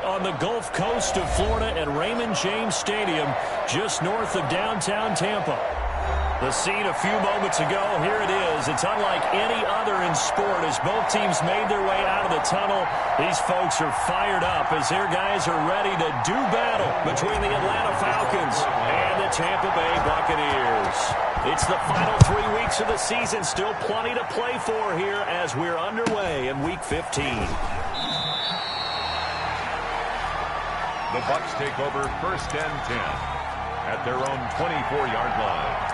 on the Gulf Coast of Florida at Raymond James Stadium, just north of downtown Tampa. The scene a few moments ago, here it is. It's unlike any other in sport as both teams made their way out of the tunnel. These folks are fired up as their guys are ready to do battle between the Atlanta Falcons and the Tampa Bay Buccaneers. It's the final 3 weeks of the season. Still plenty to play for here as we're underway in Week 15. The Bucs take over 1st and 10 at their own 24-yard line.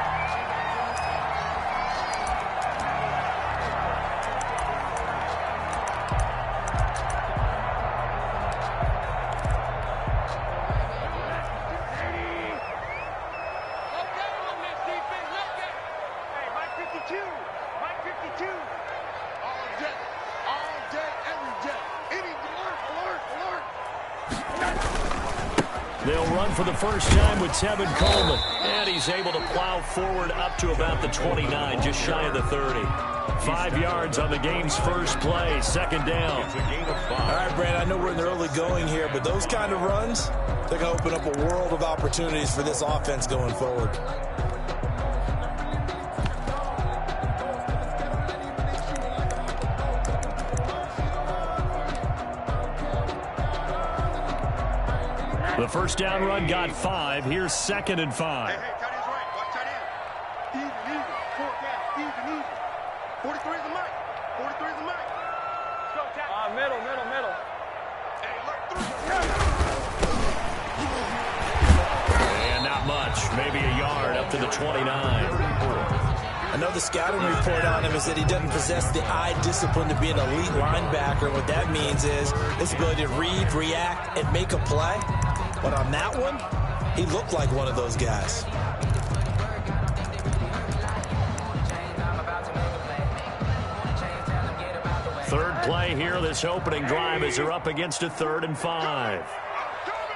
They'll run for the first time with Tevin Coleman. And he's able to plow forward up to about the 29, just shy of the 30. 5 yards on the game's first play, 2nd down. It's a gain of 5. All right, Brad, I know we're in the early going here, but those kind of runs, they're going to open up a world of opportunities for this offense going forward. The first down run got 5. Here's 2nd and 5. Hey, tight end's right. Watch tight end. Even. 4 down. Even. 43 is the mic. 43 is the mic. Let's go, tackle. Middle. Hey, look through. And not much. Maybe a yard up to the 29. I know the scouting report on him is that he doesn't possess the eye discipline to be an elite linebacker. What that means is his ability to read, react, and make a play. But on that one, he looked like one of those guys. Third play here, this opening drive as they're up against a 3rd and 5. I'm coming.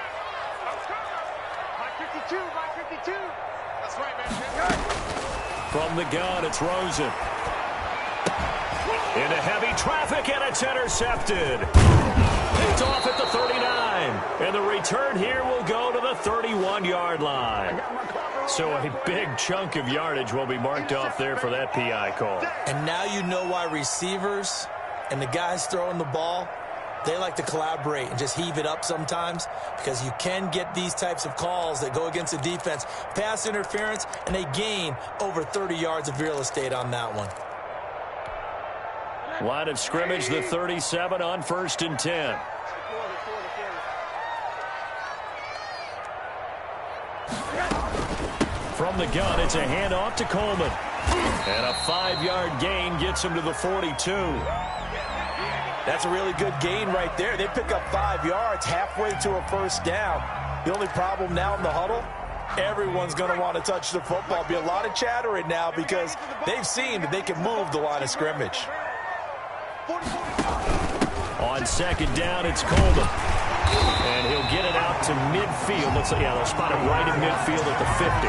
My 52. That's right, man. From the gun, it's Rosen. Into heavy traffic, and it's intercepted. Picked off at the 39. And the return here will go to the 31-yard line. So a big chunk of yardage will be marked off there for that PI call. And now you know why receivers and the guys throwing the ball, they like to collaborate and just heave it up sometimes, because you can get these types of calls that go against the defense. Pass interference, and they gain over 30 yards of real estate on that one. Line of scrimmage, the 37 on 1st and 10. From the gun, it's a handoff to Coleman. And a 5-yard gain gets him to the 42. That's a really good gain right there. They pick up 5 yards halfway to a first down. The only problem now in the huddle, everyone's going to want to touch the football. Be a lot of chatter right now because they've seen that they can move the line of scrimmage. On 2nd down, it's Coleman. And he'll get it out to midfield. Looks like, yeah, they'll spot it right in midfield at the 50.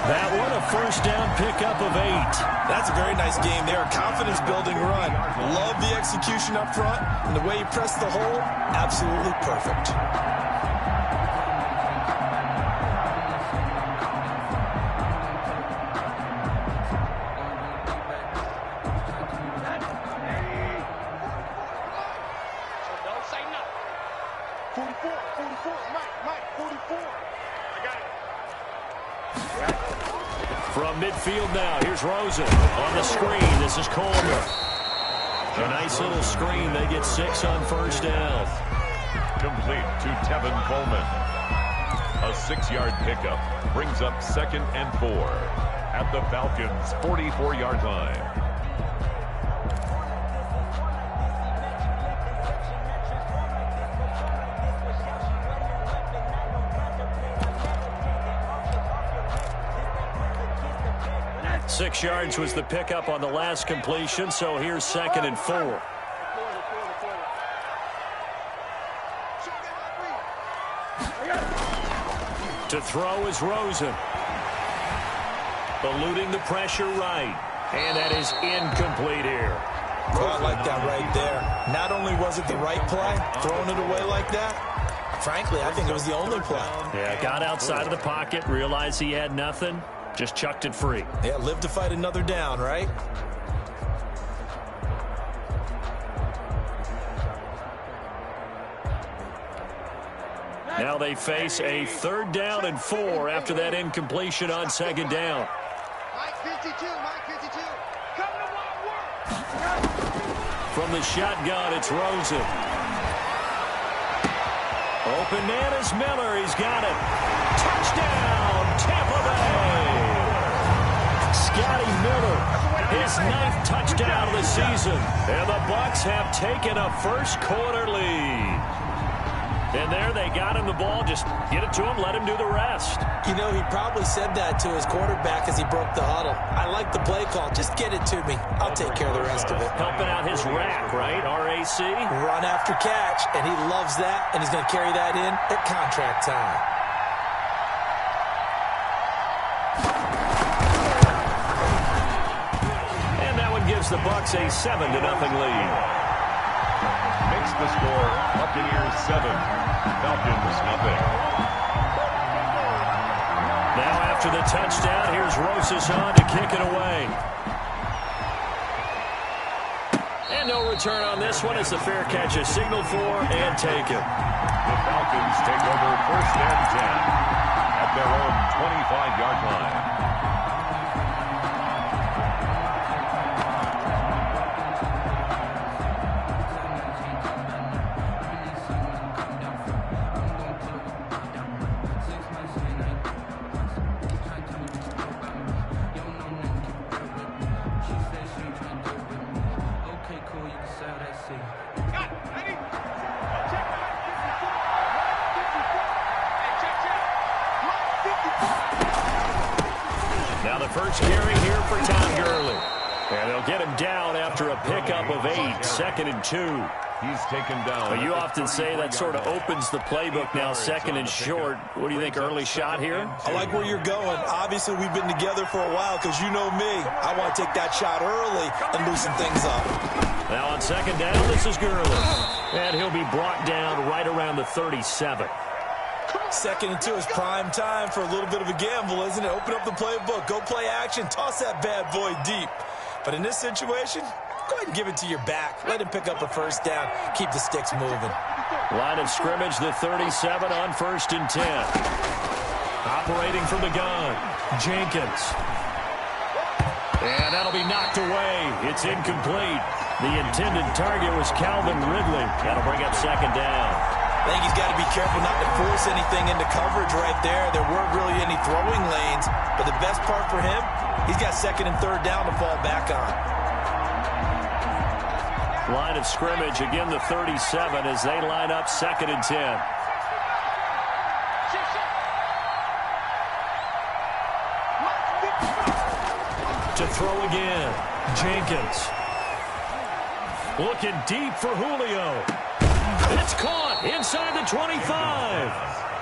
That one, a first down pickup of 8. That's a very nice game there. Confidence-building run. Love the execution up front. And the way he pressed the hole, absolutely perfect. From midfield now, here's Rosen on the screen. This is Coleman. A nice little screen. They get 6 on first down. Complete to Tevin Coleman. A 6-yard pickup brings up 2nd and 4 at the Falcons' 44-yard line. Six yards was the pickup on the last completion, so here's 2nd and 4. To throw is Rosen. Eluding the pressure right. And that is incomplete here. Well, I like that right there. Not only was it the right play, throwing it away like that, Frankly, I think it was the only play. Yeah, got outside of the pocket, realized he had nothing, just chucked it free. Yeah, live to fight another down, right? Now they face a 3rd down and 4 after that incompletion on 2nd down. Mike 52, Mike 52. Come to work. From the shotgun, it's Rosen. Open man is Miller. He's got it. Touchdown, Tampa Bay. Scotty Miller, his 9th touchdown of the season. And the Bucs have taken a first-quarter lead. And there they got him the ball. Just get it to him, let him do the rest. You know, he probably said that to his quarterback as he broke the huddle. I like the play call. Just get it to me. I'll take care of the rest of it. Helping out his rack, right? RAC? Run after catch, and he loves that, and he's going to carry that in at contract time. And that one gives the Bucs a 7-0 lead. Makes the score Buccaneers 7, Falcons nothing. Now after the touchdown, here's Rosas on to kick it away. And no return on this one as the fair catch is signaled for and taken. The Falcons take over 1st and 10 at their own 25-yard line. First carry here for Todd Gurley. And they'll get him down after a pickup of 8, 2nd and 2. He's taken down. Well, you often say that sort of opens the playbook now, 2nd and short. What do you think, early shot here? I like where you're going. Obviously, we've been together for a while because you know me. I want to take that shot early and loosen things up. Now on 2nd down, this is Gurley. And he'll be brought down right around the 37. 2nd and 2 is prime time for a little bit of a gamble, isn't it? Open up the playbook, go play action, toss that bad boy deep. But in this situation, go ahead and give it to your back. Let him pick up a 1st down. Keep the sticks moving. Line of scrimmage, the 37 on 1st and 10. Operating from the gun, Jenkins. And that'll be knocked away. It's incomplete. The intended target was Calvin Ridley. That'll bring up 2nd down. I think he's got to be careful not to force anything into coverage right there. There weren't really any throwing lanes, but the best part for him, he's got 2nd and 3rd down to fall back on. Line of scrimmage, again the 37 as they line up 2nd and 10. To throw again, Jenkins. Looking deep for Julio. It's caught inside the 25.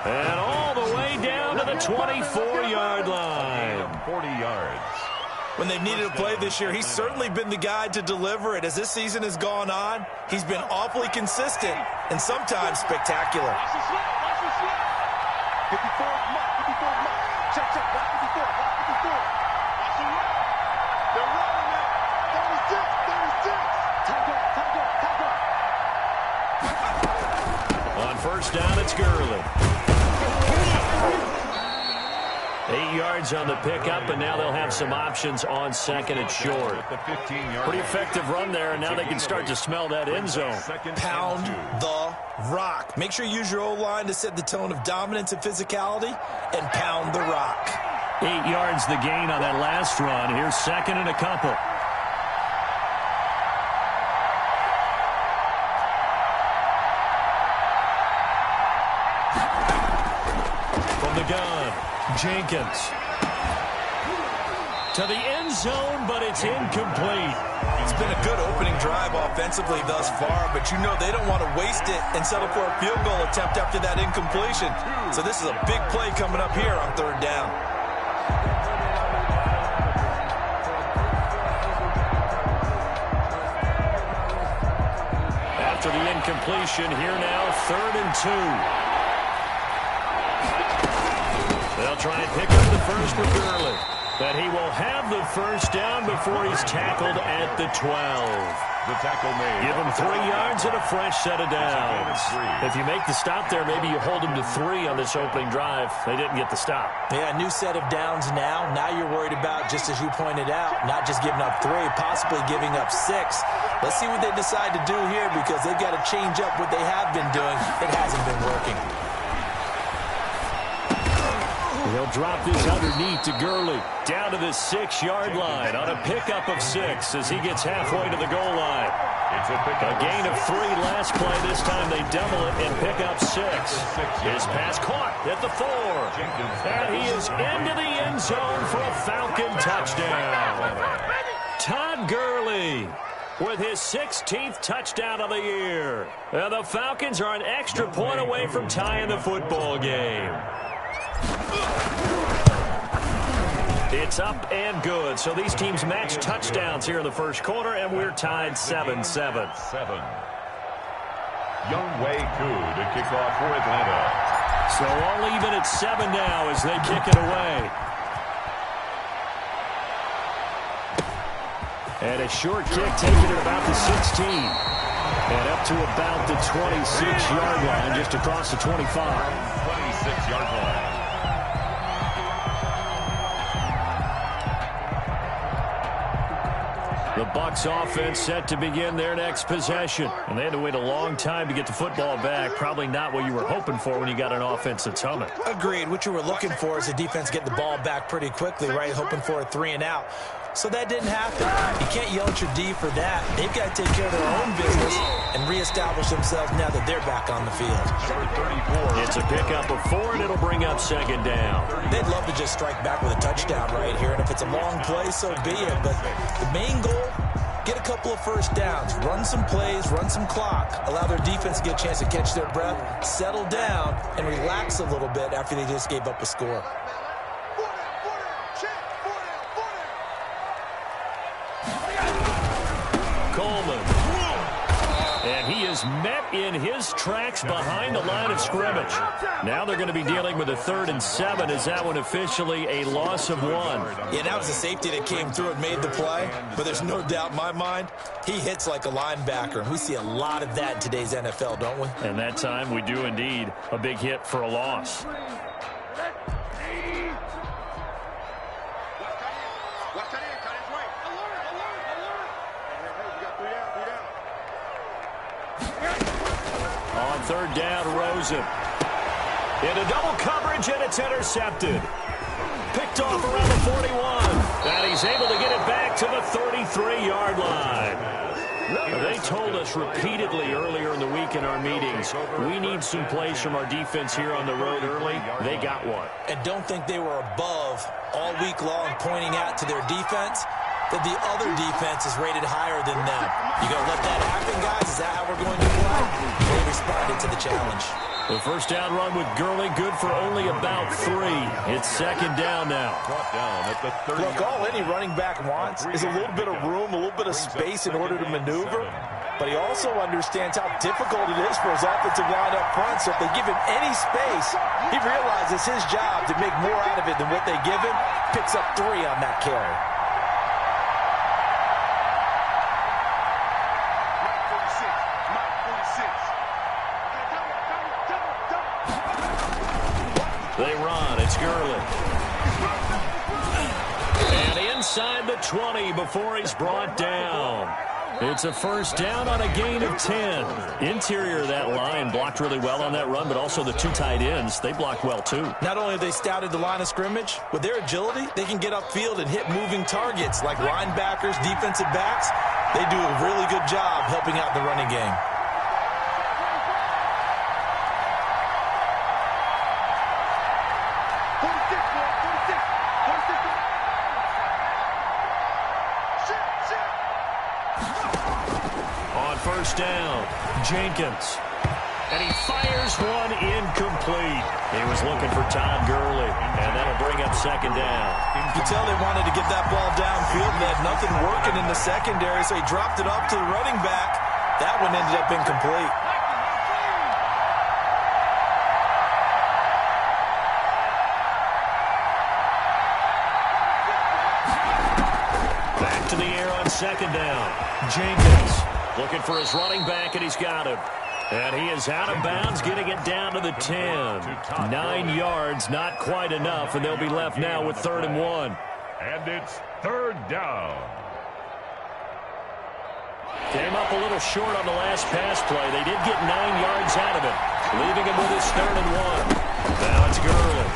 And all the way down to the 24-yard line. 40 yards. When they've needed a play this year, he's certainly been the guy to deliver it. As this season has gone on, he's been awfully consistent and sometimes spectacular. Watch the slip. Watch the slip. 54, Mike. 54, Mike. Check, check. Watch 54. Watch 54. Watch the run. They're running it. 36. 36. Time up. Time up. Time up. On 1st down, it's Gurley. 8 yards on the pickup, and now they'll have some options on 2nd and short. Pretty effective run there, and now they can start to smell that end zone. Pound the rock. Make sure you use your O-line to set the tone of dominance and physicality, and pound the rock. 8 yards the gain on that last run. Here's 2nd and a couple. Gun, Jenkins to the end zone, but it's incomplete. It's been a good opening drive offensively thus far, but you know they don't want to waste it and settle for a field goal attempt after that incompletion. So this is a big play coming up here on 3rd down. After the incompletion, here now 3rd and 2. They'll try and pick up the first for Gurley. But he will have the first down before he's tackled at the 12. The tackle made. Give him 3 yards and a fresh set of downs. If you make the stop there, maybe you hold him to 3 on this opening drive. They didn't get the stop. Yeah, new set of downs now. Now you're worried about, just as you pointed out, not just giving up 3, possibly giving up 6. Let's see what they decide to do here, because they've got to change up what they have been doing. It hasn't been working. He'll drop this underneath to Gurley. Down to the 6-yard line on a pickup of 6 as he gets halfway to the goal line. It's A gain of 3 last play. This time they double it and pick up 6. His pass caught at the 4. And he is into the end zone for a Falcon touchdown. Todd Gurley with his 16th touchdown of the year. And the Falcons are an extra point away from tying the football game. It's up and good. So these teams match touchdowns here in the first quarter, and we're tied 7-7. Young Wei Koo to kick off for Atlanta. So all even at 7 now as they kick it away. And a short kick taken at about the 16. And up to about the 26-yard line, just across the 25. 26-yard line. The Bucs offense set to begin their next possession. And they had to wait a long time to get the football back. Probably not what you were hoping for when you got an offense that's humming. Agreed. What you were looking for is the defense get the ball back pretty quickly, right? Hoping for a 3 and out. So that didn't happen. You can't yell at your D for that. They've got to take care of their own business and reestablish themselves now that they're back on the field. It's a pickup of 4, and it'll bring up 2nd down. They'd love to just strike back with a touchdown right here, and if it's a long play, so be it. But the main goal, get a couple of first downs, run some plays, run some clock, allow their defense to get a chance to catch their breath, settle down, and relax a little bit after they just gave up a score. Coleman. And he is met in his tracks behind the line of scrimmage. Now they're going to be dealing with a 3rd and 7. Is that one officially a loss of 1? Yeah, that was the safety that came through and made the play. But there's no doubt in my mind, he hits like a linebacker. And we see a lot of that in today's NFL, don't we? And that time we do indeed. A big hit for a loss. On 3rd down, Rosen. Into double coverage, and it's intercepted. Picked off around the 41. And he's able to get it back to the 33-yard line. They told us repeatedly earlier in the week in our meetings, we need some plays from our defense here on the road early. They got one. And don't think they were above all week long pointing out to their defense that the other defense is rated higher than them. You going to let that happen, guys? Is that how we're going to play? They responded to the challenge. The first down run with Gurley, good for only about 3. It's 2nd down now. Brought down at the 30. Look, all any running back wants is a little bit of room, a little bit of space in order to maneuver. But he also understands how difficult it is for his offensive line up front. So if they give him any space, he realizes his job to make more out of it than what they give him. Picks up 3 on that carry. They run. It's Gurley. And inside the 20 before he's brought down. It's a first down on a gain of 10. Interior of that line blocked really well on that run, but also the 2 tight ends, they blocked well too. Not only have they scouted the line of scrimmage, with their agility, they can get upfield and hit moving targets like linebackers, defensive backs. They do a really good job helping out the running game. First down, Jenkins. And he fires one incomplete. He was looking for Todd Gurley, and that'll bring up 2nd down. You can tell they wanted to get that ball downfield. They had nothing working in the secondary, so he dropped it up to the running back. That one ended up incomplete. second down. Jenkins looking for his running back, and he's got him. And he is out of bounds, getting it down to the 10. 9 yards, not quite enough, and they'll be left now with 3rd and 1. And it's 3rd down. Came up a little short on the last pass play. They did get 9 yards out of it, leaving him with his 3rd and 1. Now it's Gurley.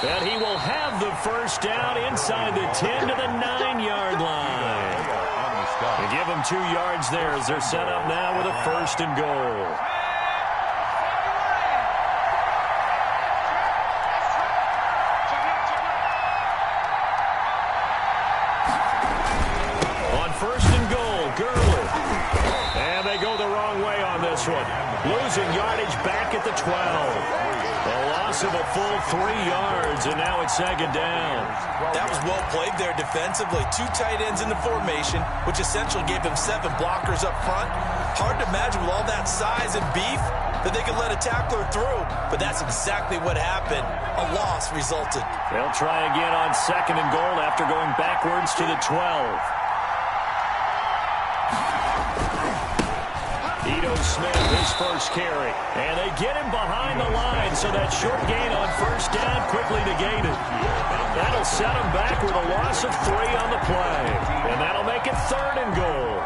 And he will have the first down inside the 10 to the 9-yard line. They give him 2 yards there as they're set up now with a 1st and goal. On 1st and goal, Gurley. And they go the wrong way on this one. Losing yardage back at the 12. A loss of a full 3 yards, and now it's 2nd down. That was well played there defensively. 2 tight ends in the formation, which essentially gave them 7 blockers up front. Hard to imagine with all that size and beef that they could let a tackler through, but that's exactly what happened. A loss resulted. They'll try again on 2nd and goal after going backwards to the 12. Smith, his first carry. And they get him behind the line, so that short gain on 1st down quickly negated. That'll set him back with a loss of 3 on the play. And that'll make it 3rd and goal.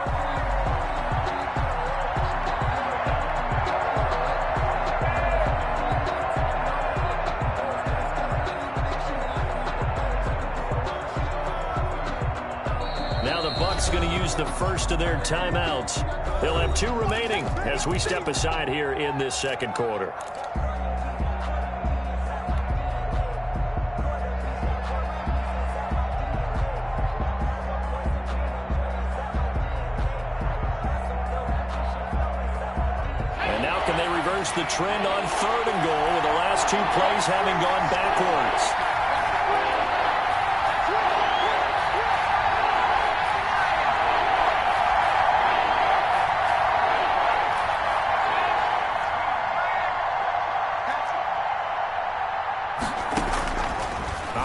Now the Bucs going to use the first of their timeouts. They'll have 2 remaining as we step aside here in this 2nd quarter. And now can they reverse the trend on 3rd and goal with the last 2 plays having gone backwards?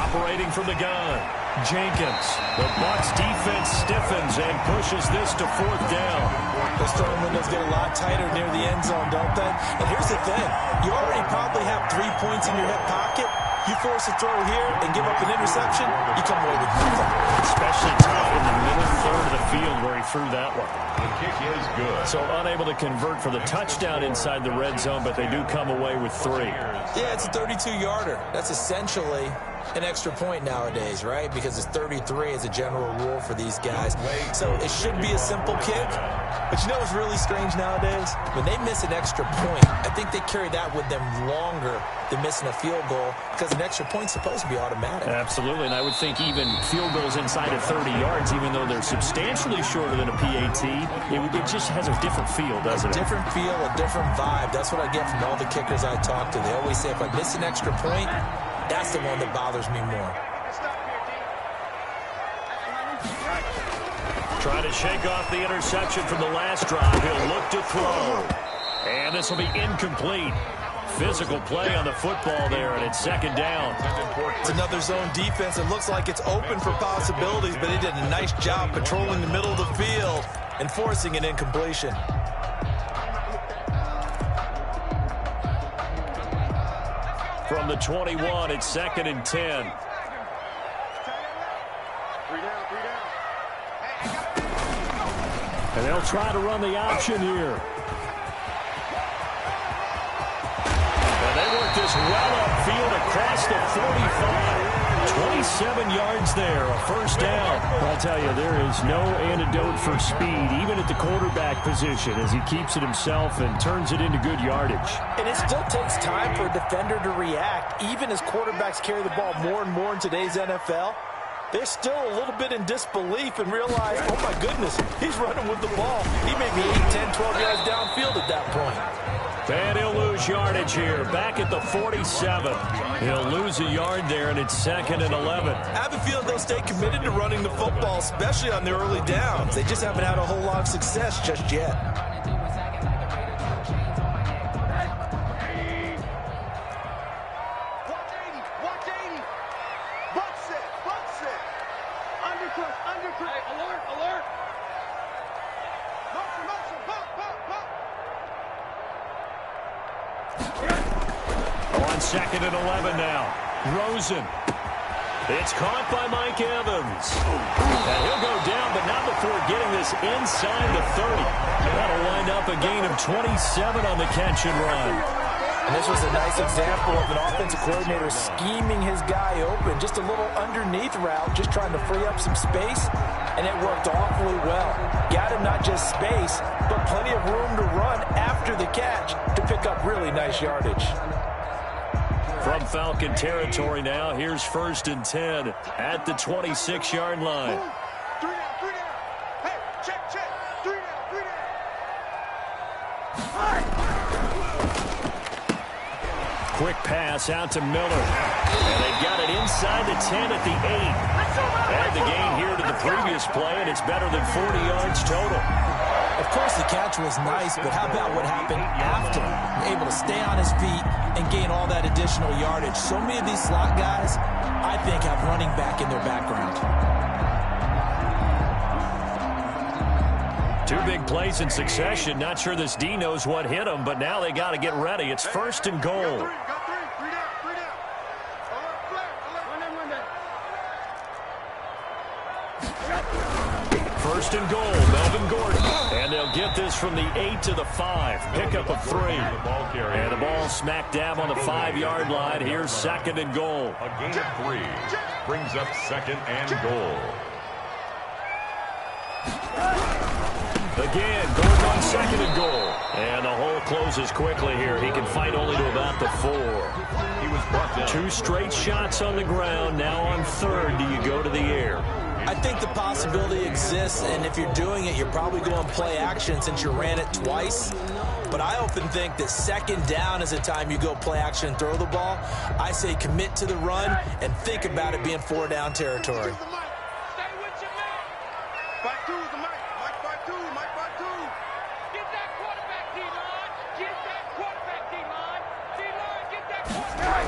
Operating from the gun, Jenkins. The Bucs defense stiffens and pushes this to 4th down. Those throwing windows get a lot tighter near the end zone, don't they? And here's the thing. You already probably have 3 points in your hip pocket. You force a throw here and give up an interception, you come away with nothing. Especially tough in the middle third of the field where he threw that one. The kick is good. So unable to convert for the touchdown inside the red zone, but they do come away with 3. Yeah, it's a 32-yarder. That's essentially an extra point nowadays, right? Because it's 33 as a general rule for these guys. So it should be a simple kick. But you know what's really strange nowadays? When they miss an extra point, I think they carry that with them longer than missing a field goal because an extra point's supposed to be automatic. Absolutely, and I would think even field goals inside of 30 yards, even though they're substantially shorter than a PAT, it just has a different feel, doesn't it? A different feel, a different vibe. That's what I get from all the kickers I talk to. They always say if I miss an extra point, that's the one that bothers me more. Trying to shake off the interception from the last drive. He'll look to throw. And this will be incomplete. Physical play on the football there, and it's 2nd down. It's another zone defense. It looks like it's open for possibilities, but he did a nice job patrolling the middle of the field and forcing an incompletion. From the 21, it's 2nd and 10. And they'll try to run the option here. And they work this well upfield across the 45. 27 yards there, a 1st down. I'll tell you, there is no antidote for speed, even at the quarterback position, as he keeps it himself and turns it into good yardage. And it still takes time for a defender to react, even as quarterbacks carry the ball more and more in today's NFL. They're still a little bit in disbelief and realize, oh my goodness, he's running with the ball. He may be 8, 10, 12 yards downfield at that point. And he'll lose yardage here, back at the 47. He'll lose a yard there, and it's 2nd and 11. I have a feeling they'll stay committed to running the football, especially on their early downs. They just haven't had a whole lot of success just yet. Undercut. Hey, alert. On 2nd and 11 now. Rosen. It's caught by Mike Evans. And he'll go down, but not before getting this inside the 30. That'll wind up a gain of 27 on the catch and run. And this was a nice example of an offensive coordinator scheming his guy open. Just a little underneath route, just trying to free up some space, and it worked awfully well. Got him not just space, but plenty of room to run after the catch to pick up really nice yardage. From Falcon territory now, here's 1st and 10 at the 26-yard line. 3 down, 3 down. Hey, check. 3 down, 3 down. Quick pass out to Miller. And they've got it inside the 10 at the 8. Add the gain here to the previous play, and it's better than 40 yards total. Of course, the catch was nice, but how about what happened after? Able to stay on his feet and gain all that additional yardage. So many of these slot guys, I think, have running back in their background. 2 big plays in succession. Not sure this D knows what hit him, but now they got to get ready. It's 1st and goal. Got 3 down, 3 down. Alert, flag, alert. 1st and goal, Melvin Gordon. And they'll get this from the 8 to the 5. Pickup of 3. And the ball smack dab on the 5-yard line. Here's 2nd and goal. A gain of 3 brings up 2nd and goal. Again, Gordon on 2nd and goal. And the hole closes quickly here. He can fight only to about the 4. He was brought down. 2 straight shots on the ground. Now on 3rd, do you go to the air? I think the possibility exists, and if you're doing it, you're probably going play action since you ran it twice. But I often think that 2nd down is the time you go play action and throw the ball. I say commit to the run and think about it being 4 down territory. Stay with your man. 5-2 is the mic. Mike 5-2. Mike 5-2. Get that quarterback, D-line. Get that quarterback, D-line. D-line, get that quarterback.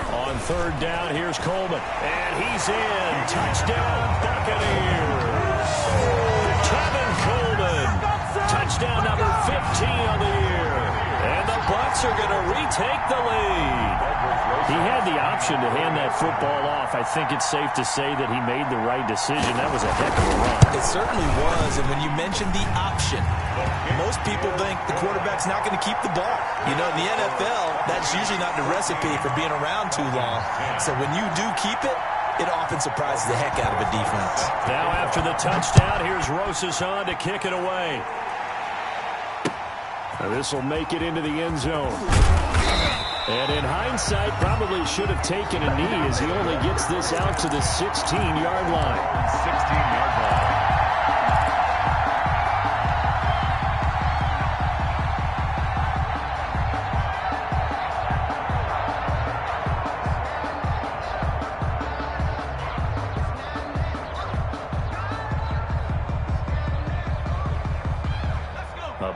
On 3rd down, here's Coleman. And he's in. Touchdown, Buccaneers. Kevin Coleman. Touchdown number 15 on the year. And the Bucs are going to retake the lead. He had the option to hand that football off. I think it's safe to say that he made the right decision. That was a heck of a run. It certainly was, and when you mentioned the option, most people think the quarterback's not going to keep the ball. You know, in the NFL, that's usually not the recipe for being around too long. So when you do keep it, it often surprises the heck out of a defense. Now after the touchdown, here's Rosas on to kick it away. This will make it into the end zone. And in hindsight, probably should have taken a knee as he only gets this out to the 16-yard line. 16-yard line.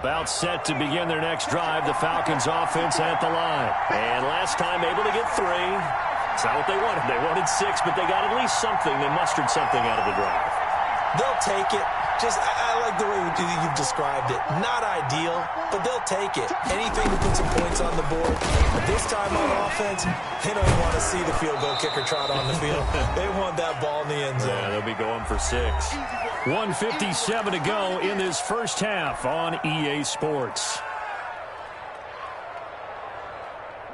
About set to begin their next drive, the Falcons offense at the line. And last time able to get 3. It's not what they wanted. They wanted 6, but they got at least something. They mustered something out of the drive. They'll take it. Just, I like the way you've described it. Not ideal, but they'll take it. Anything to put some points on the board. But this time on offense, they don't want to see the field goal kicker trot on the field. They want that ball in the end zone. Yeah, they'll be going for 6. 1:57 to go in this first half on EA Sports.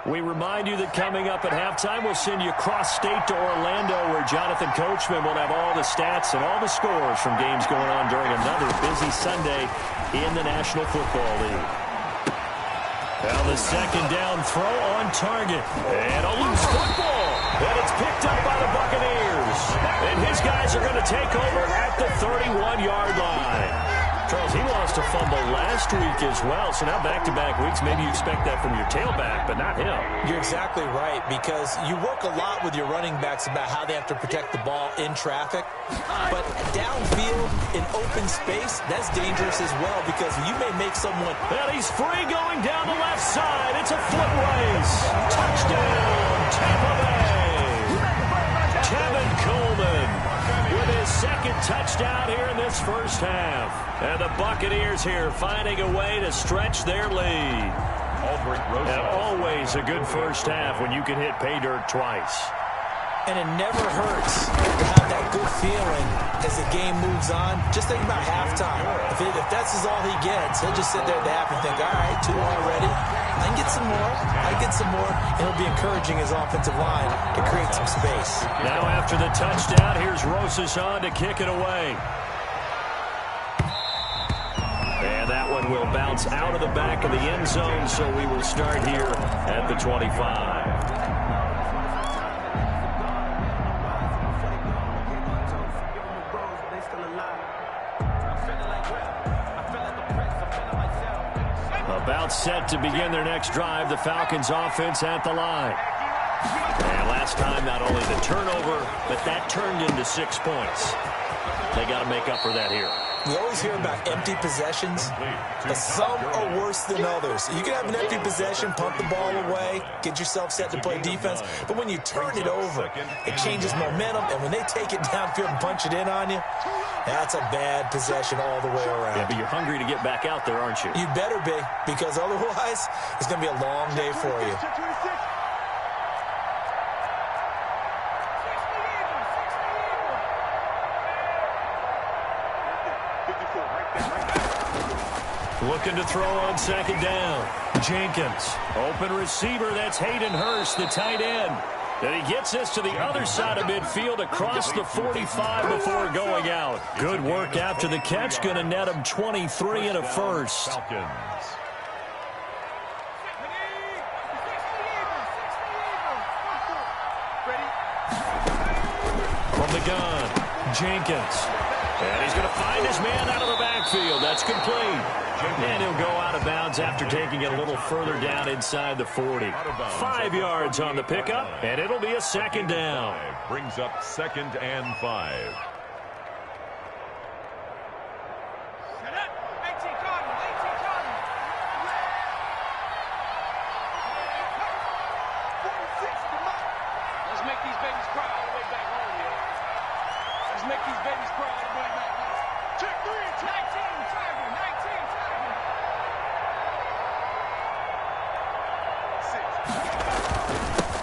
We remind you that coming up at halftime, we'll send you cross-state to Orlando, where Jonathan Coachman will have all the stats and all the scores from games going on during another busy Sunday in the National Football League. Now the 2nd down throw on target. And a loose football. And it's picked up by the Buccaneers. And his guys are going to take over at the 31-yard line. Charles, he lost a fumble last week as well, so now back-to-back weeks, maybe you expect that from your tailback, but not him. You're exactly right, because you work a lot with your running backs about how they have to protect the ball in traffic, but downfield in open space, that's dangerous as well, because you may make someone... And he's free going down the left side. It's a foot race. Touchdown, Tampa Bay. Kevin Coleman with his 2nd touchdown here in this first half. And the Buccaneers here finding a way to stretch their lead. And always a good first half when you can hit pay dirt twice. And it never hurts to have that good feeling as the game moves on. Just think about halftime. If that's all he gets, he'll just sit there at the half and think, all right, 2 already. I can get some more. I can get some more. And he'll be encouraging his offensive line to create some space. Now after the touchdown, here's Rosas on to kick it away. And that one will bounce out of the back of the end zone, so we will start here at the 25. About set to begin their next drive, the Falcons offense at the line. And last time, not only the turnover, but that turned into 6 points. They got to make up for that here. You always hear about empty possessions, but some are worse than others. You can have an empty possession, punt the ball away, get yourself set to play defense, but when you turn it over, it changes momentum, and when they take it downfield and punch it in on you, that's a bad possession all the way around. Yeah, but you're hungry to get back out there, aren't you? You better be, because otherwise, it's going to be a long day for you. Looking to throw on second down. Jenkins. Open receiver. That's Hayden Hurst, the tight end. And he gets this to the other side of midfield across the 45 before going out. Good work after the catch. Going to net him 23 and a first. From the gun, Jenkins. And he's going to find his man out of the backfield. That's complete. And he'll go out of bounds after taking it a little further down inside the 40. 5 yards on the pickup, and it'll be a second down. Brings up 2nd and 5. Let's make these babies cry all the way back home here. Let's make these babies cry all the way back home. Check 3 and 19, Tiger, 19, Tiger.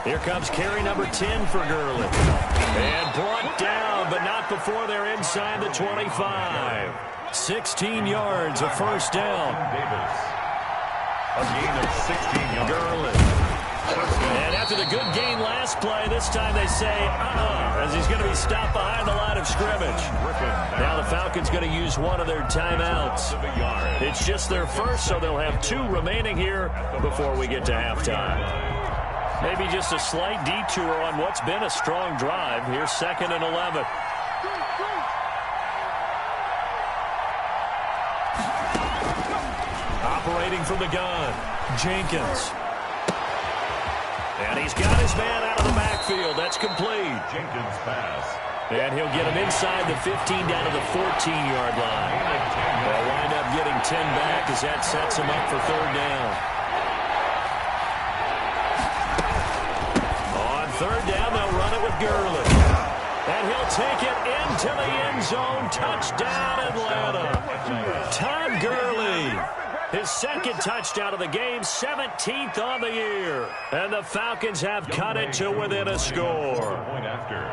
6. Here comes carry number 10 for Gurley. And brought down, but not before they're inside the 25. 16 yards, a first down. Davis. A gain of 16 yards. Gurley. And after the good gain last play, this time they say, as he's going to be stopped behind the line of scrimmage. Now the Falcons going to use one of their timeouts. It's just their first, so they'll have 2 remaining here before we get to halftime. Maybe just a slight detour on what's been a strong drive. Here's 2nd and 11. Operating from the gun, Jenkins. And he's got his man out of the backfield. That's complete. Jenkins pass. And he'll get him inside the 15 down to the 14-yard line. They'll wind up getting 10 back as that sets him up for 3rd down. On 3rd down, they'll run it with Gurley. And he'll take it into the end zone. Touchdown, Atlanta. Todd Gurley. His 2nd touchdown of the game, 17th on the year. And the Falcons have cut it to within a score. Point after.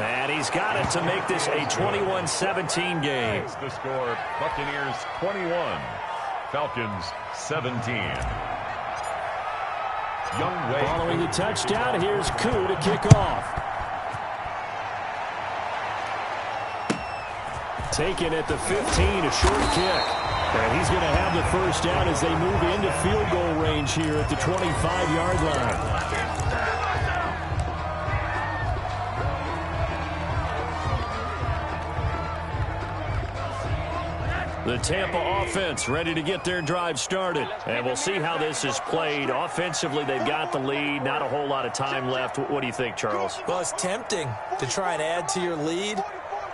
And he's got it to make this a 21-17 game. The score, Buccaneers 21, Falcons 17. Young Way. Following the touchdown, here's Koo to kick off. Taken at the 15, a short kick. And he's going to have the first down as they move into field goal range here at the 25-yard line. The Tampa offense ready to get their drive started. And we'll see how this is played. Offensively, they've got the lead. Not a whole lot of time left. What do you think, Charles? Well, it's tempting to try and add to your lead.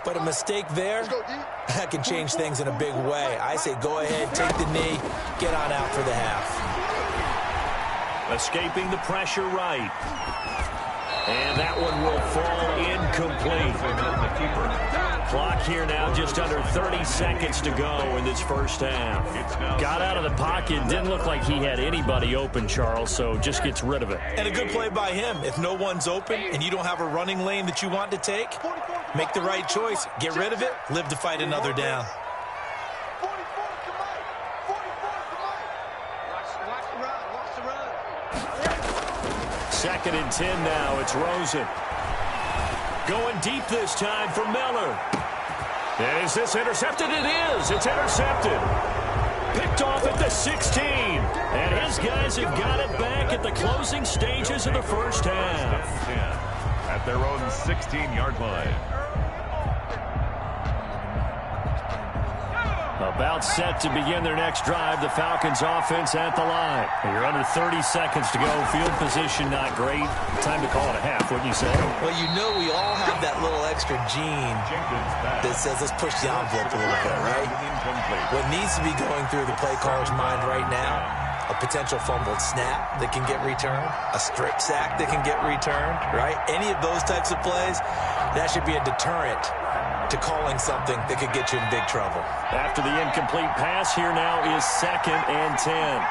But a mistake there, that can change things in a big way. I say go ahead, take the knee, get on out for the half. Escaping the pressure right. And that one will fall incomplete. Clock here now, just under 30 seconds to go in this first half. Got out of the pocket, didn't look like he had anybody open, Charles, so just gets rid of it. And a good play by him. If no one's open and you don't have a running lane that you want to take, make the right choice. Get rid of it, live to fight another down. Second and 10 now. It's Rosen. Going deep this time for Miller. And is this intercepted? It is. It's intercepted. Picked off at the 16. And his guys have got it back at the closing stages of the first half. At their own 16-yard line. About set to begin their next drive. The Falcons offense at the line. You're under 30 seconds to go. Field position not great. Time to call it a half, wouldn't you say? Well, you know we all have that little extra gene that says let's push the envelope a little bit, right? What needs to be going through the play caller's mind right now, a potential fumbled snap that can get returned, a strip sack that can get returned, right? Any of those types of plays, that should be a deterrent to calling something that could get you in big trouble. After the incomplete pass, here now is 2nd and 10.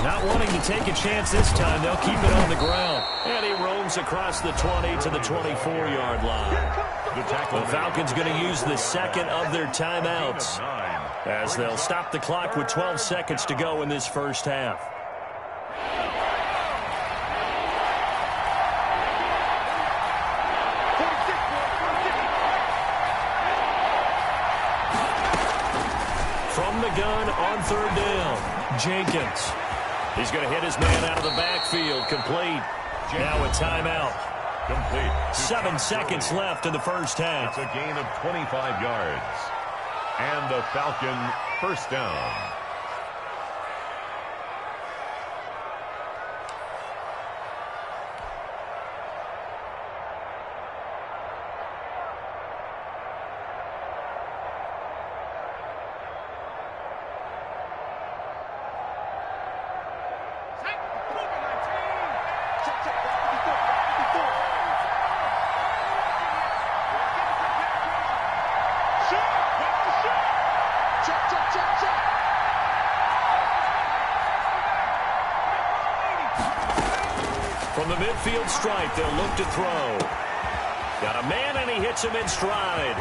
Not wanting to take a chance this time, they'll keep it on the ground. And he roams across the 20 to the 24-yard line. The Falcons going to use the second of their timeouts as they'll stop the clock with 12 seconds to go in this first half. From the gun on 3rd down, Jenkins. He's going to hit his man out of the backfield. Complete. Now a timeout. Complete. 7 seconds left in the first half. It's a gain of 25 yards. And the Falcon first down. From the midfield stripe, they'll look to throw. Got a man, and he hits him in stride.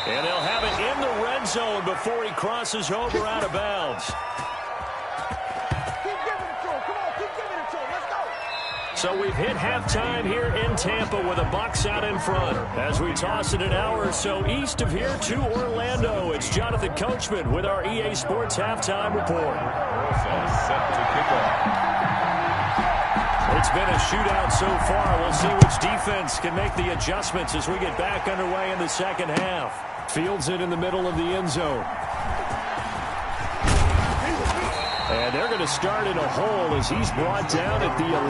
And they'll have it in the red zone before he crosses over out of bounds. Keep giving it to him. Come on, keep giving it to him. Let's go. So we've hit halftime here in Tampa with the Bucs out in front. As we toss it an hour or so east of here to Orlando, it's Jonathan Coachman with our EA Sports Halftime Report. Set to kick off. It's been a shootout so far. We'll see which defense can make the adjustments as we get back underway in the second half. Fields it in the middle of the end zone. And they're going to start in a hole as he's brought down at the 11.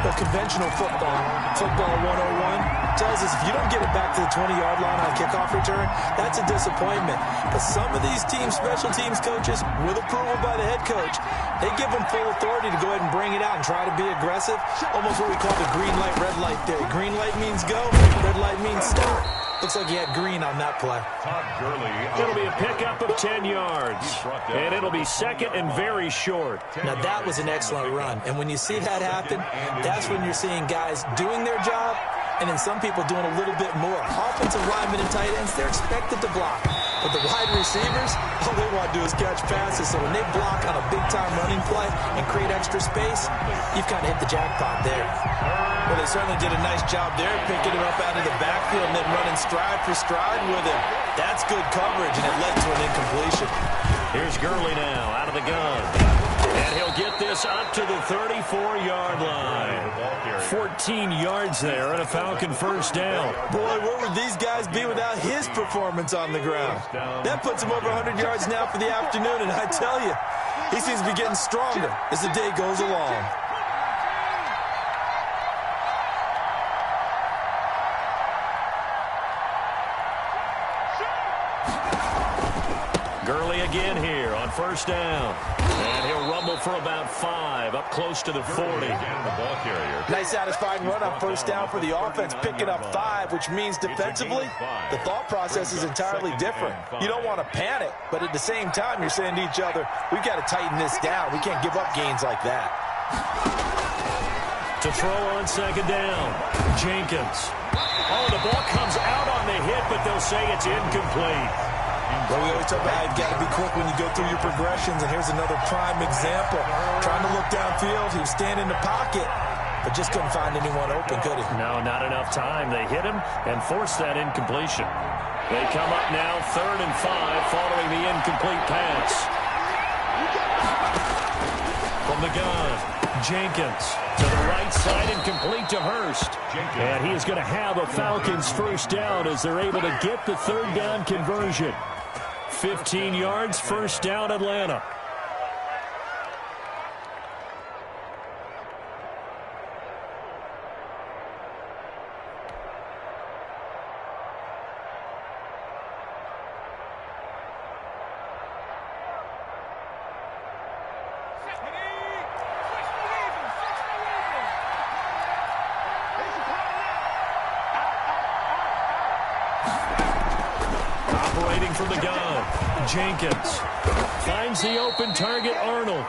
Well, conventional football 101, tells us if you don't get it back to the 20-yard line on a kickoff return, that's a disappointment. But some of these special teams coaches, with approval by the head coach, they give them full authority to go ahead and bring it out and try to be aggressive. Almost what we call the green light, red light theory. Green light means go, red light means start. Looks like he had green on that play. It'll be a pickup of 10 yards. And it'll be second and very short. Now, that was an excellent run. And when you see that happen, that's when you're seeing guys doing their job and then some people doing a little bit more. Offensive linemen and tight ends, they're expected to block. But the wide receivers, all they want to do is catch passes. So when they block on a big-time running play and create extra space, you've kind of hit the jackpot there. Well, they certainly did a nice job there, picking him up out of the backfield and then running stride for stride with him. That's good coverage, and it led to an incompletion. Here's Gurley now out of the gun. And he'll get this up to the 34-yard line. 14 yards there and a Falcon first down. Boy, where would these guys be without his performance on the ground? That puts him over 100 yards now for the afternoon, and I tell you, he seems to be getting stronger as the day goes along. Gurley again here on first down. And he'll rumble for about 5, up close to the 40. Nice satisfying run on first down for the offense, picking up 5, which means defensively, the thought process is entirely different. You don't want to panic, but at the same time, you're saying to each other, we've got to tighten this down. We can't give up gains like that. To throw on second down, Jenkins. Oh, the ball comes out on the hit, but they'll say it's incomplete. Well, we always talk about how you've got to be quick when you go through your progressions, and here's another prime example. Trying to look downfield, he was standing in the pocket, but just couldn't find anyone open, could he? No, not enough time. They hit him and forced that incompletion. They come up now 3rd and 5 following the incomplete pass. From the gun, Jenkins to the right side and complete to Hurst. And he is going to have a Falcons first down as they're able to get the 3rd down conversion. 15 yards, first down, Atlanta. From the gun, Jenkins finds the open target, Arnold,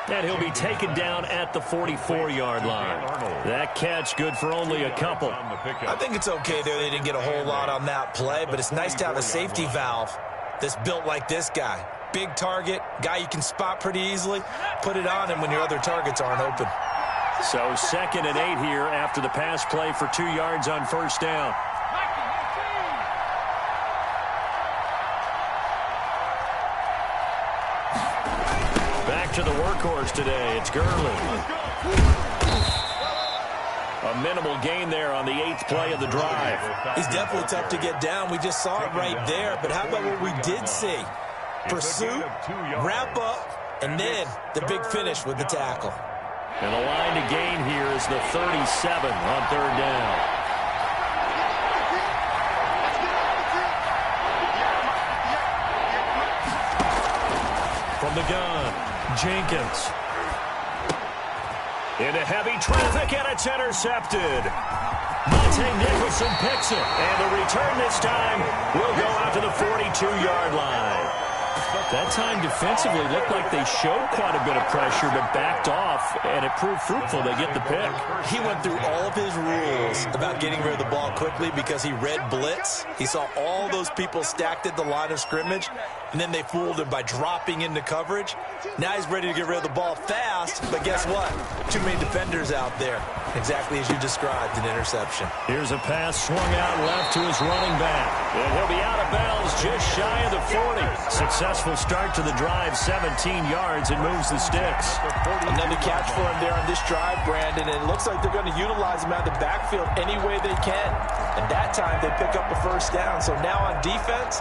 and he'll be taken down at the 44-yard line. That catch good for only a couple. I think it's okay there. They didn't get a whole lot on that play, but it's nice to have a safety valve that's built like this guy. Big target, guy you can spot pretty easily. Put it on him when your other targets aren't open. So 2nd and 8 here after the pass play for 2 yards on first down. To the workhorse today, it's Gurley. A minimal gain there on the 8th play of the drive. He's definitely tough to get down. We just saw it right there, but how about what we did see? Pursuit, wrap up, and then the big finish with the tackle. And the line to gain here is the 37 on 3rd down. From the gun, Jenkins. Into heavy traffic, and it's intercepted. Monte Nicholson picks it, and the return this time will go out to the 42-yard line. That time defensively looked like they showed quite a bit of pressure, but backed off, and it proved fruitful. They get the pick. He went through all of his rules about getting rid of the ball quickly because he read blitz. He saw all those people stacked at the line of scrimmage, and then they fooled him by dropping into coverage. Now he's ready to get rid of the ball fast, but guess what? Too many defenders out there. Exactly as you described, an interception. Here's a pass swung out left to his running back. And he'll be out of bounds just shy of the 40. Successful start to the drive, 17 yards, and moves the sticks. Another catch for him there on this drive, Brandon, and it looks like they're going to utilize him out of the backfield any way they can. And that time they pick up the first down. So now on defense,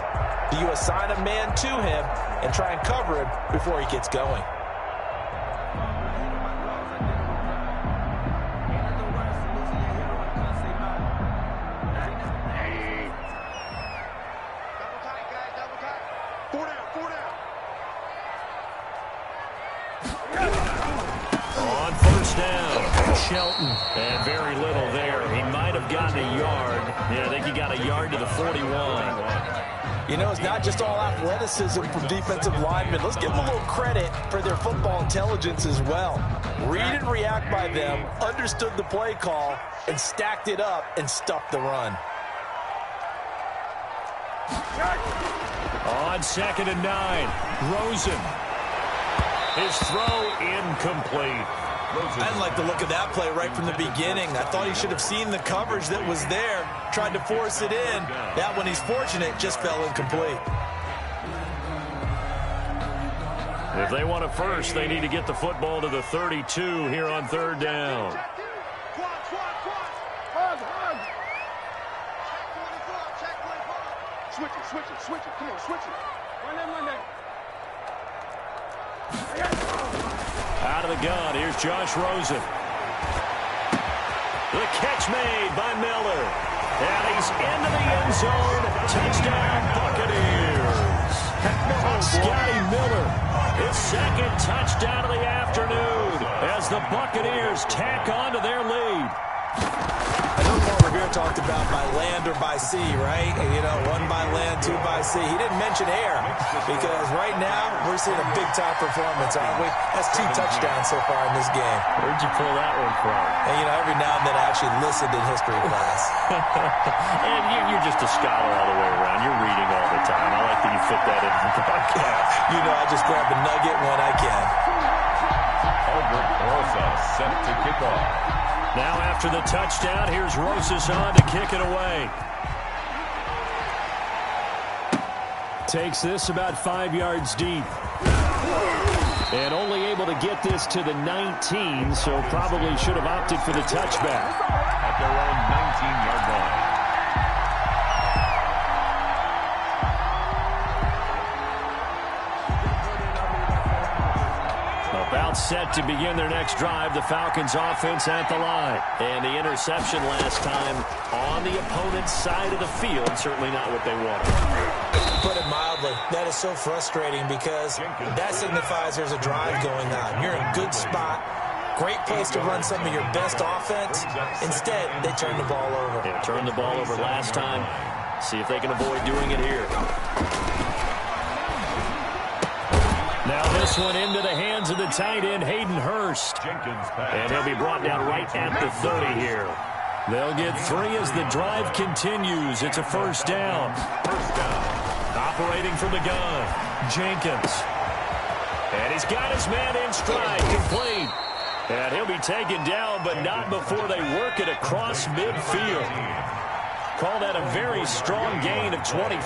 do you assign a man to him and try and cover him before he gets going? Shelton, and very little there. He might have gotten a yard. Yeah, I think he got a yard to the 41. You know, it's not just all athleticism from defensive linemen. Let's give them a little credit for their football intelligence as well. Read and react by them, understood the play call, and stacked it up and stuffed the run. On 2nd and 9, Rosen. His throw incomplete. I didn't like the look of that play right from the beginning. I thought he should have seen the coverage that was there, tried to force it in. That one, he's fortunate, just fell incomplete. If they want a first, they need to get the football to the 32 here on 3rd down. Switch it. Come on, switch it. Run that. Out of the gun, here's Josh Rosen. The catch made by Miller. And he's into the end zone. Touchdown, Buccaneers. His second touchdown of the afternoon as the Buccaneers tack on to their lead. I know Paul Revere talked about by land or by sea, right? And, you know, one by land, two by sea. He didn't mention air because right now we're seeing a big-time performance, aren't we? That's 2 touchdowns so far in this game. Where'd you pull that one from? And, you know, every now and then I actually listened in history class. And you're just a scholar all the way around. You're reading all the time. I like that you fit that into the broadcast. You know, I just grab a nugget when I can. Albert Rosa set to kick off. Now after the touchdown, here's Rosas on to kick it away. Takes this about 5 yards deep. And only able to get this to the 19, so probably should have opted for the touchback. At their own 19-yard line. About set to begin their next drive, the Falcons offense at the line. And the interception last time on the opponent's side of the field, certainly not what they wanted. Put it mildly, that is so frustrating because that signifies there's a drive going on. You're in a good spot, great place to run some of your best offense. Instead, they turn the ball over. Yeah, turned the ball over last time. See if they can avoid doing it here. Now this one into the hands of the tight end, Hayden Hurst. And he'll be brought down right at the 30 here. They'll get 3 as the drive continues. It's a first down. Operating from the gun, Jenkins. And he's got his man in stride, complete. And he'll be taken down, but not before they work it across midfield. Call that a very strong gain of 24.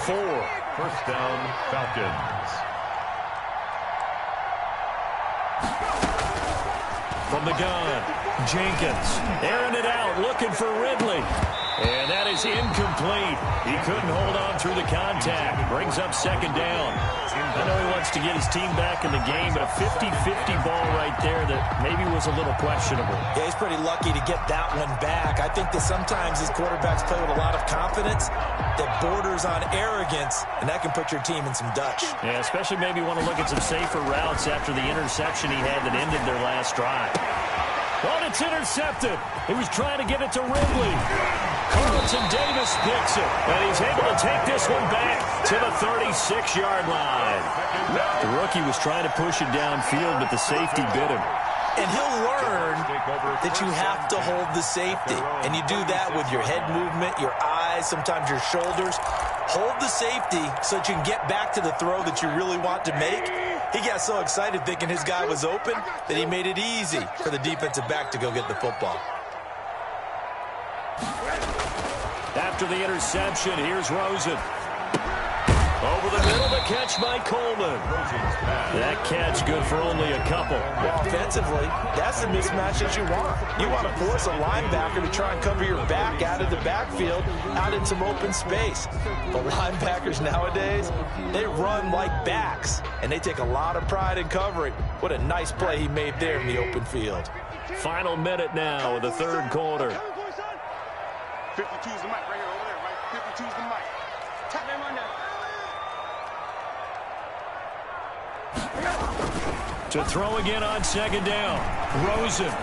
First down, Falcons. From the gun, Jenkins airing it out, looking for Ridley. And that is incomplete. He couldn't hold on through the contact. Brings up second down. I know he wants to get his team back in the game, but a 50-50 ball right there that maybe was a little questionable. Yeah, he's pretty lucky to get that one back. I think that sometimes these quarterbacks play with a lot of confidence that borders on arrogance, and that can put your team in some Dutch. Yeah, especially maybe want to look at some safer routes after the interception he had that ended their last drive. Oh, it's intercepted. He was trying to get it to Ridley. Carlton Davis picks it, and he's able to take this one back to the 36-yard line. The rookie was trying to push it downfield, but the safety bit him. And he'll learn that you have to hold the safety. And you do that with your head movement, your eyes, sometimes your shoulders. Hold the safety so that you can get back to the throw that you really want to make. He got so excited thinking his guy was open that he made it easy for the defensive back to go get the football. After the interception, here's Rosen. Over the middle, the catch by Coleman. That catch good for only a couple. Well, offensively, that's the mismatch that you want. You want to force a linebacker to try and cover your back out of the backfield, out in some open space. The linebackers nowadays, they run like backs, and they take a lot of pride in covering. What a nice play he made there in the open field. Final minute now of the third quarter. 52's the mic right here, over there, right? 52's the mic. Tap them on that. To throw again on second down. Rosen.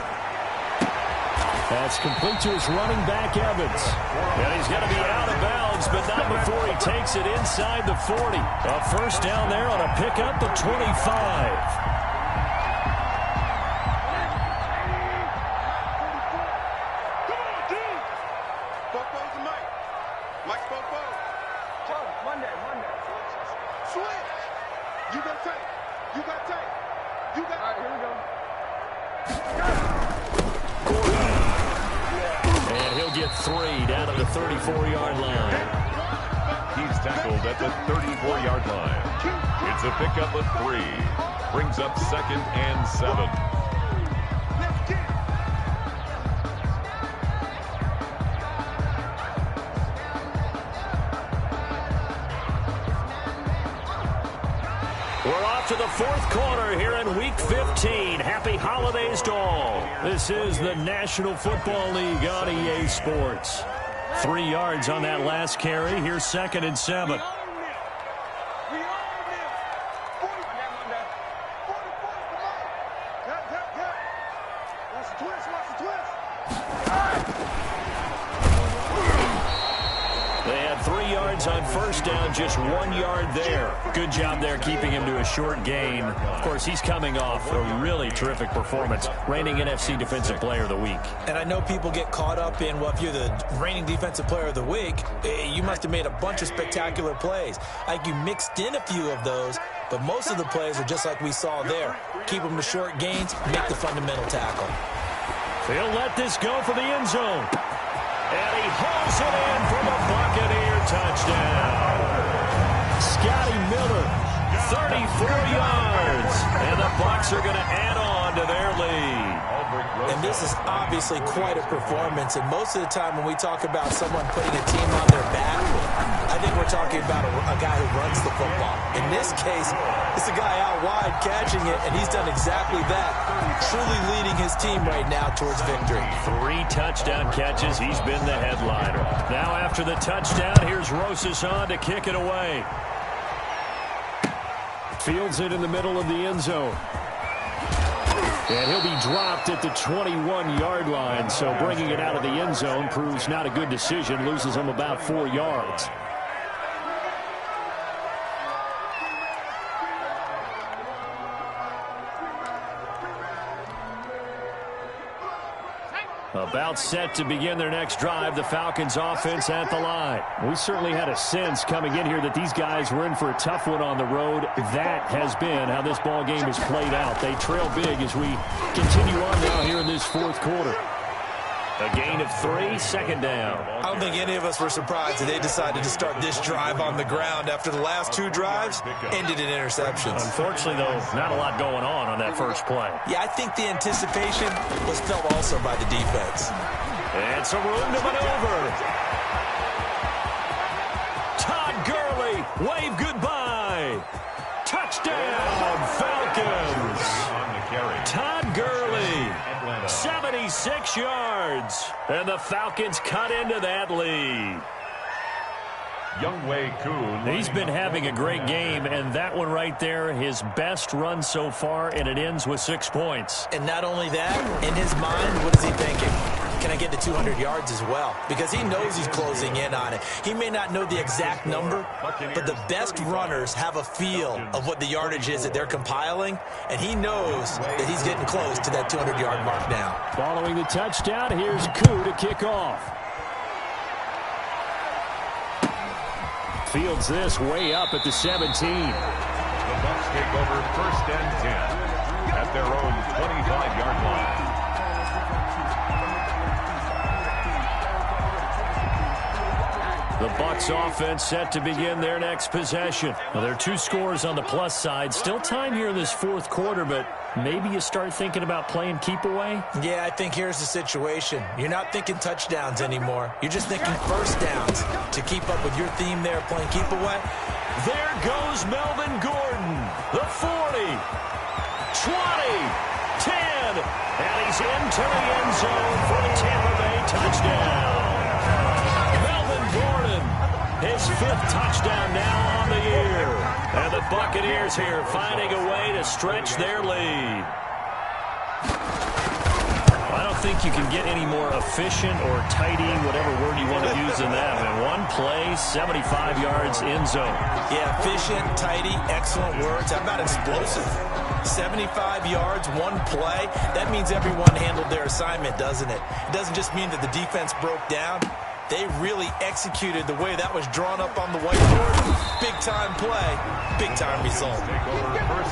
That's complete to his running back, Evans. And he's going to be out of bounds, but not before he takes it inside the 40. A first down there on a pickup of 25. Get 3 down at the 34-yard line. He's tackled at the 34-yard line. It's a pickup of 3. Brings up second and 7. We're off to the fourth quarter here in Week 15. Happy holidays to all. This is the National Football League on EA Sports. 3 yards on that last carry. Here's second and 7. Falcons on first down, just 1 yard there. Good job there keeping him to a short gain. Of course, he's coming off a really terrific performance, reigning NFC Defensive Player of the Week. And I know people get caught up in, well, if you're the reigning Defensive Player of the Week, you must have made a bunch of spectacular plays. Like you mixed in a few of those, but most of the plays are just like we saw there. Keep them to short gains, make the fundamental tackle. He'll let this go for the end zone. And he hauls it in for the Buccaneer touchdown. Scotty Miller, 34 yards. And the Bucs are going to add on to their lead. And this is obviously quite a performance. And most of the time when we talk about someone putting a team on their back, I think we're talking about a guy who runs the football. In this case, it's a guy out wide catching it, and he's done exactly that, truly leading his team right now towards victory. 3 touchdown catches. He's been the headliner. Now after the touchdown, here's Rosas on to kick it away. Fields it in the middle of the end zone. And he'll be dropped at the 21-yard line, so bringing it out of the end zone proves not a good decision, loses him about 4 yards. About set to begin their next drive, the Falcons offense at the line. We certainly had a sense coming in here that these guys were in for a tough one on the road. That has been how this ball game has played out. They trail big as we continue on now here in this fourth quarter. A gain of 3, second down. I don't think any of us were surprised that they decided to start this drive on the ground after the last 2 drives ended in interceptions. Unfortunately, though, not a lot going on that first play. Yeah, I think the anticipation was felt also by the defense. And some room to maneuver. Todd Gurley, wave goodbye. Touchdown, Falcons. Todd Gurley, 76 yards. And the Falcons cut into that lead. Younghoe Koo. He's been having a great game, and that one right there, his best run so far, and it ends with 6 points. And not only that, in his mind, what is he thinking? Can I get to 200 yards as well? Because he knows he's closing in on it. He may not know the exact number, but the best runners have a feel of what the yardage is that they're compiling, and he knows that he's getting close to that 200-yard mark now. Following the touchdown, here's Koo to kick off. Fields this way up at the 17. The Bucs take over first and 10 at their own 25-yard line. The Bucs offense set to begin their next possession. Well, there are 2 scores on the plus side. Still time here in this fourth quarter, but maybe you start thinking about playing keep away? Yeah, I think here's the situation. You're not thinking touchdowns anymore. You're just thinking first downs to keep up with your theme there, playing keep away. There goes Melvin Gordon. The 40, 20, 10, and he's into the end zone for the Tampa Bay touchdown. His 5th touchdown now on the year. And the Buccaneers here finding a way to stretch their lead. I don't think you can get any more efficient or tidy, whatever word you want to use in that. In one play, 75 yards end zone. Yeah, efficient, tidy, excellent words. How about explosive? 75 yards, one play. That means everyone handled their assignment, doesn't it? It doesn't just mean that the defense broke down. They really executed the way that was drawn up on the whiteboard. Big-time play, big-time result.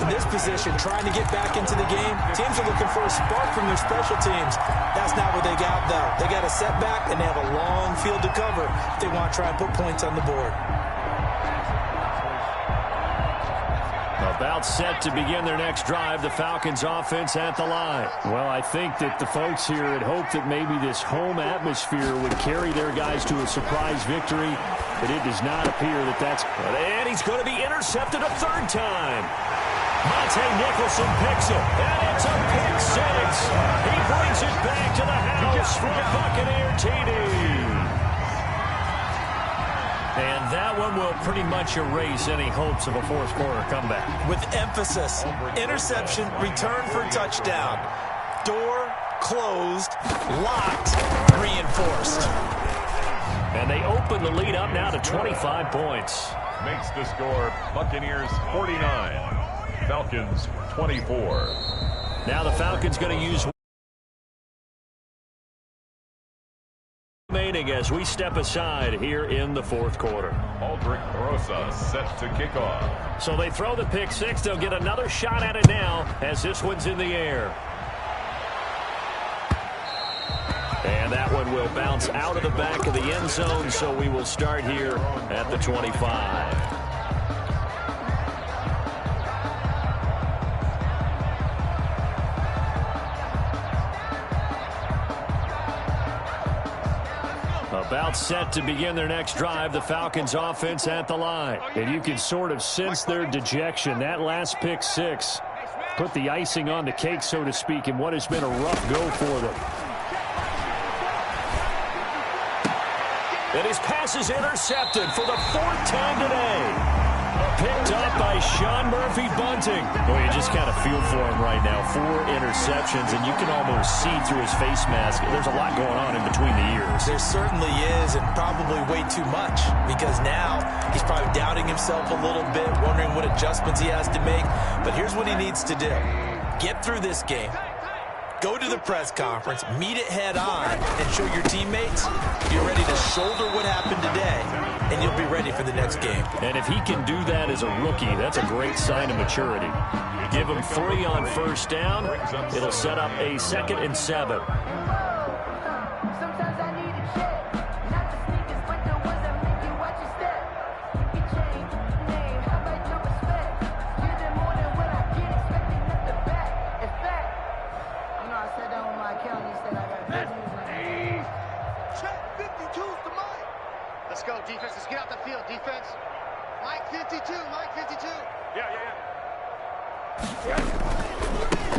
In this position, trying to get back into the game, teams are looking for a spark from their special teams. That's not what they got, though. They got a setback, and they have a long field to cover if they want to try and put points on the board. About set to begin their next drive, the Falcons offense at the line. Well, I think that the folks here had hoped that maybe this home atmosphere would carry their guys to a surprise victory, but it does not appear that that's... And he's going to be intercepted a 3rd time. Monte Nicholson picks it, and it's a pick 6. He brings it back to the house for a Buccaneer TD. And that one will pretty much erase any hopes of a fourth quarter comeback. With emphasis, interception, return for touchdown. Door closed, locked, reinforced. And they open the lead up now to 25 points. Makes the score Buccaneers 49, Falcons 24. Now the Falcons going to use remaining as we step aside here in the fourth quarter. Aldrich Rosa set to kick off. So they throw the pick six. They'll get another shot at it now as this one's in the air. And that one will bounce out of the back of the end zone, so we will start here at the 25. About set to begin their next drive, the Falcons offense at the line. And you can sort of sense their dejection. That last pick six put the icing on the cake, so to speak, in what has been a rough go for them. And his pass is intercepted for the fourth time today. Picked up by Sean Murphy-Bunting. Well, you just kind of feel for him right now. 4 interceptions, and you can almost see through his face mask. There's a lot going on in between the ears. There certainly is, and probably way too much, because now he's probably doubting himself a little bit, wondering what adjustments he has to make. But here's what he needs to do. Get through this game. Go to the press conference, meet it head on, and show your teammates you're ready to shoulder what happened today, and you'll be ready for the next game. And if he can do that as a rookie, that's a great sign of maturity. Give him 3 on first down. It'll set up a 2nd and 7. Defense, let's get out the field. Defense. Mike 52. Mike 52. Yeah.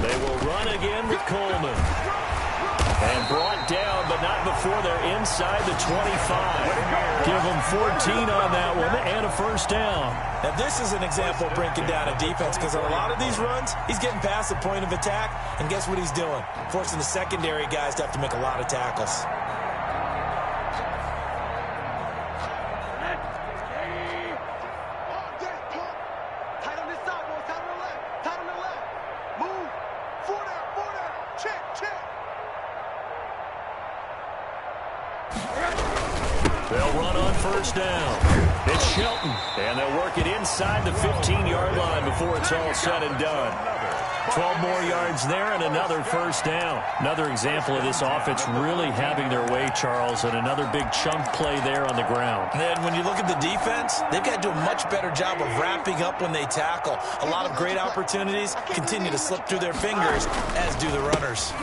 They will run again with Coleman. And brought down, but not before they're inside the 25. Give them 14 on that one and a first down. Now, this is an example of breaking down a defense, because on a lot of these runs, he's getting past the point of attack, and guess what he's doing? Forcing the secondary guys to have to make a lot of tackles. They'll run on first down. It's Shelton, and they'll work it inside the 15-yard line before it's all said and done. 12 more yards there and another first down. Another example of this offense really having their way, Charles, and another big chunk play there on the ground. And then when you look at the defense, they've got to do a much better job of wrapping up when they tackle. A lot of great opportunities continue to slip through their fingers, as do the runners.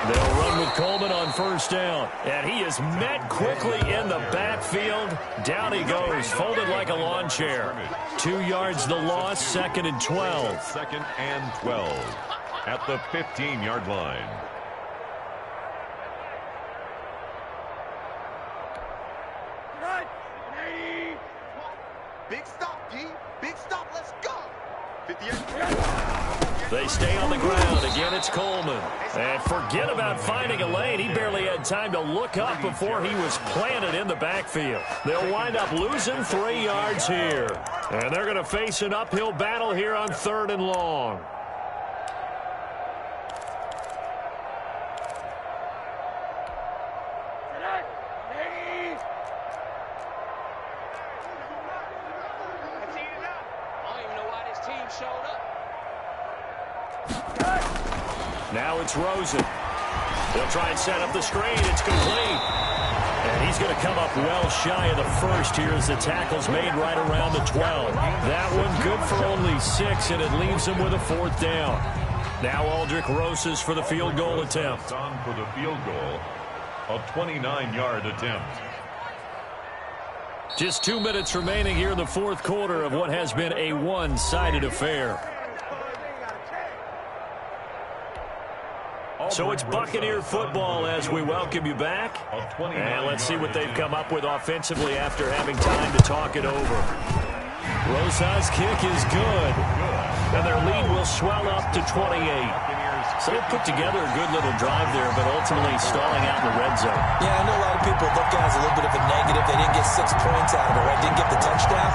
They'll run with Coleman on first down. And he is met quickly in the backfield. Down he goes, folded like a lawn chair. 2 yards the loss, 2nd and 12. 2nd and 12 at the 15-yard line. Big stop, D. Big stop. Let's go. 58. They stay on the ground. Again, it's Coleman. And forget about finding a lane. He barely had time to look up before he was planted in the backfield. They'll wind up losing 3 yards here. And they're going to face an uphill battle here on 3rd and long. Now it's Rosen. They'll try and set up the screen. It's complete. And he's going to come up well shy of the first here as the tackle's made right around the 12. That one good for only 6, and it leaves him with a 4th down. Now Aldrich Rosas for the field goal attempt. On for the field goal, a 29-yard attempt. Just 2 minutes remaining here in the fourth quarter of what has been a one-sided affair. So it's Buccaneer football as we welcome you back. And let's see what they've come up with offensively after having time to talk it over. Rosas' kick is good. And their lead will swell up to 28. Buccaneers So they put together a good little drive there, but ultimately stalling out in the red zone. Yeah, I know a lot of people look at it as a little bit of a negative. They didn't get 6 points out of it, right? Didn't get the touchdown.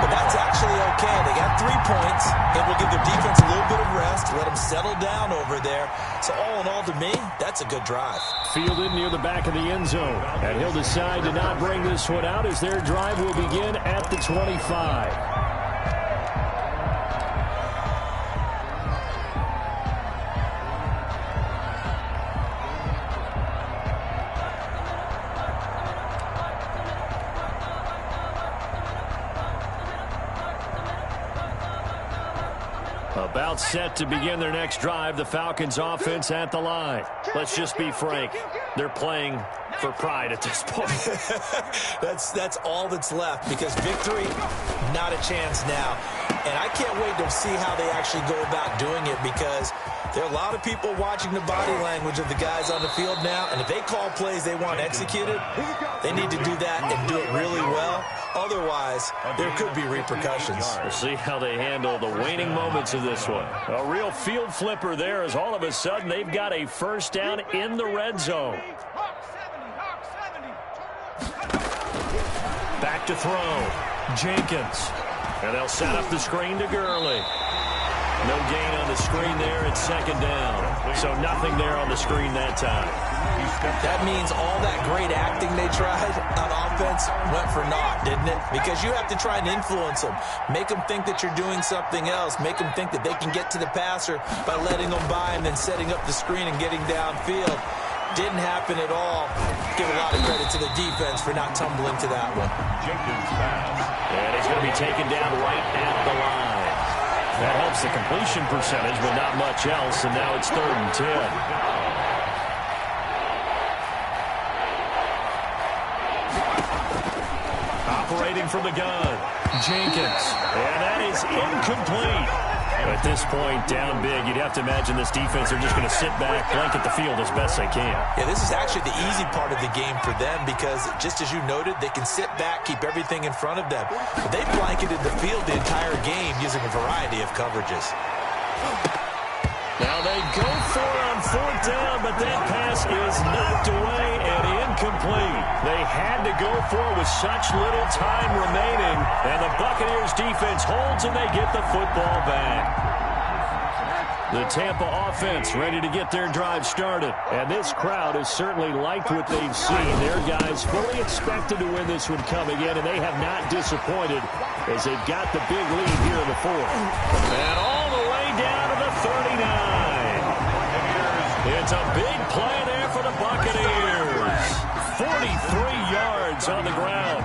But that's actually okay. They got 3 points. It will give their defense a little bit of rest, let them settle down over there. So all in all, to me, that's a good drive. Fielded near the back of the end zone. And he'll decide to not bring this one out as their drive will begin at the 25. About set to begin their next drive, the Falcons offense at the line. Let's just be frank. They're playing for pride at this point. That's all that's left, because victory, not a chance now. And I can't wait to see how they actually go about doing it, because there are a lot of people watching the body language of the guys on the field now, and if they call plays they want executed, they need to do that and do it really well. Otherwise, there could be repercussions. We'll see how they handle the waning moments of this one. A real field flipper there, as all of a sudden they've got a first down in the red zone. Back to throw. Jenkins. And they'll set up the screen to Gurley. No gain on the screen there. It's second down. So nothing there on the screen that time. That means all that great acting they tried on offense went for naught, didn't it? Because you have to try and influence them. Make them think that you're doing something else. Make them think that they can get to the passer by letting them by and then setting up the screen and getting downfield. Didn't happen at all. Give a lot of credit to the defense for not tumbling to that one. Jenkins pass. And he's going to be taken down right at the line. That helps the completion percentage, but not much else, and now it's 3rd and 10. Operating from the gun, Jenkins, and that is incomplete. At this point, down big, you'd have to imagine this defense are just going to sit back, blanket the field as best they can. Yeah, this is actually the easy part of the game for them, because just as you noted, they can sit back, keep everything in front of them. But they blanketed the field the entire game using a variety of coverages. Now they go for it on 4th down, but that pass is knocked away and incomplete. They had to go for it with such little time remaining, and the Buccaneers defense holds and they get the football back. The Tampa offense ready to get their drive started, and this crowd has certainly liked what they've seen. Their guys fully expected to win this one coming in, and they have not disappointed as they've got the big lead here in the 4th. And all the way down to the 39. It's a big play there for the Buccaneers. 43 yards on the ground.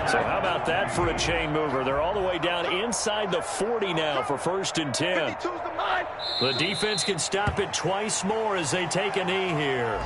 So how about that for a chain mover? They're all the way down inside the 40 now for 1st and 10. The defense can stop it twice more as they take a knee here.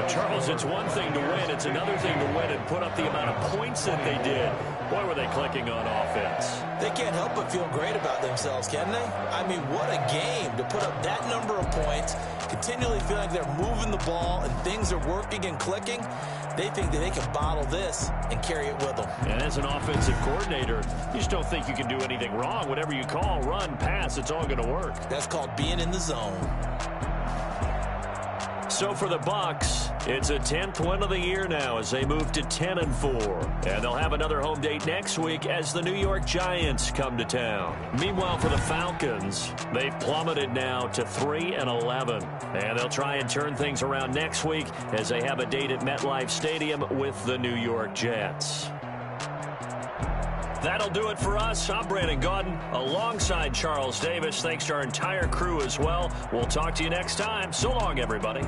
Charles, it's one thing to win. It's another thing to win and put up the amount of points that they did. Boy, were they clicking on offense. They can't help but feel great about themselves, can they? I mean, what a game to put up that number of points, continually feeling like they're moving the ball and things are working and clicking. They think that they can bottle this and carry it with them. And as an offensive coordinator, you just don't think you can do anything wrong. Whatever you call, run, pass, it's all going to work. That's called being in the zone. So for the Bucs, it's a 10th win of the year now as they move to 10-4. And they'll have another home date next week as the New York Giants come to town. Meanwhile, for the Falcons, they've plummeted now to 3-11. And they'll try and turn things around next week as they have a date at MetLife Stadium with the New York Jets. That'll do it for us. I'm Brandon Gaudin alongside Charles Davis. Thanks to our entire crew as well. We'll talk to you next time. So long, everybody.